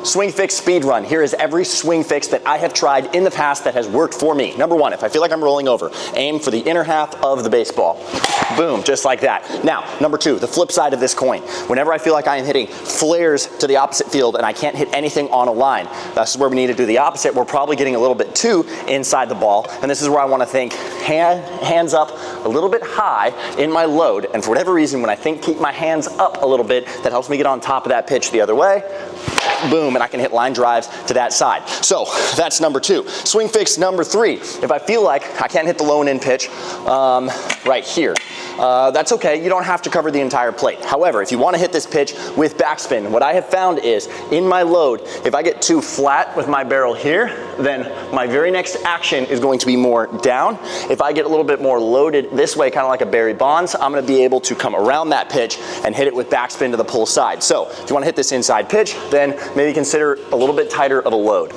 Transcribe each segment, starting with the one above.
swing fix speed run. Here is every swing fix that I have tried in the past that has worked for me. Number one, if I feel like I'm rolling over, aim for the inner half of the baseball. Boom, just like that. Now, number two, the flip side of this coin. Whenever I feel like I am hitting flares to the opposite field and I can't hit anything on a line, that's where we need to do the opposite. We're probably getting a little bit too inside the ball, and this is where I want to think hands up a little bit high in my load, and for whatever reason, when I think keep my hands up a little bit, that helps me get on top of that pitch the other way. Boom, and I can hit line drives to that side. So that's number two. Swing fix number three. If I feel like I can't hit the low and in pitch right here, that's okay. You don't have to cover the entire plate. However, if you want to hit this pitch with backspin, what I have found is in my load, if I get too flat with my barrel here, then my very next action is going to be more down. If I get a little bit more loaded this way, kind of like a Barry Bonds, I'm going to be able to come around that pitch and hit it with backspin to the pull side. So if you want to hit this inside pitch, then maybe consider a little bit tighter of a load.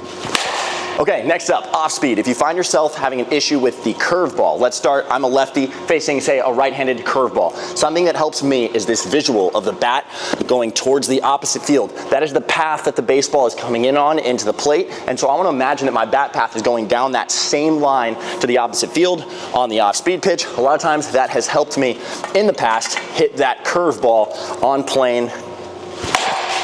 Okay, next up, off speed. If you find yourself having an issue with the curveball, let's start, I'm a lefty facing, say, a right-handed curveball. Something that helps me is this visual of the bat going towards the opposite field. That is the path that the baseball is coming in on into the plate, and so I want to imagine that my bat path is going down that same line to the opposite field on the off-speed pitch. A lot of times that has helped me in the past hit that curveball on plane,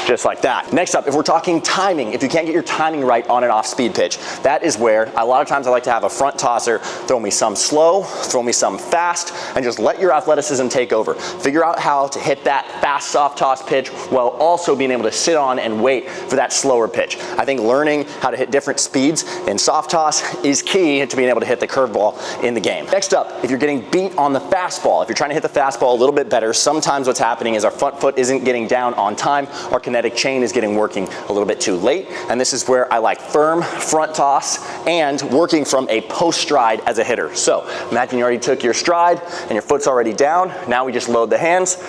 just like that. Next up, if we're talking timing, if you can't get your timing right on an off-speed pitch, that is where a lot of times I like to have a front tosser throw me some slow, throw me some fast, and just let your athleticism take over. Figure out how to hit that fast soft toss pitch while also being able to sit on and wait for that slower pitch. I think learning how to hit different speeds in soft toss is key to being able to hit the curveball in the game. Next up, if you're getting beat on the fastball, if you're trying to hit the fastball a little bit better, sometimes what's happening is our front foot isn't getting down on time, our kinetic chain is getting working a little bit too late, and this is where I like firm front toss and working from a post stride as a hitter. So imagine you already took your stride and your foot's already down. Now we just load the hands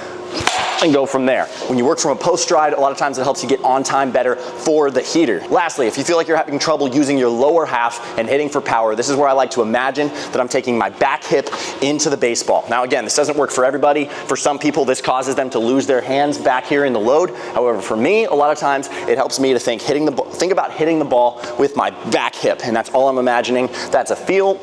and go from there. When you work from a post stride, a lot of times it helps you get on time better for the heater. Lastly, if you feel like you're having trouble using your lower half and hitting for power, this is where I like to imagine that I'm taking my back hip into the baseball. Now again, this doesn't work for everybody. For some people, this causes them to lose their hands back here in the load. However, for me, a lot of times it helps me to think about hitting the ball with my back hip, and that's all I'm imagining. That's a feel.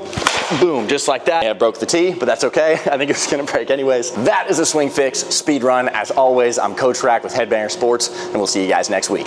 Boom, just like that. I broke the tee, but that's okay. I think it's gonna break anyways. That is a swing fix speed run. As always, I'm Coach RAC with Headbanger Sports, and we'll see you guys next week.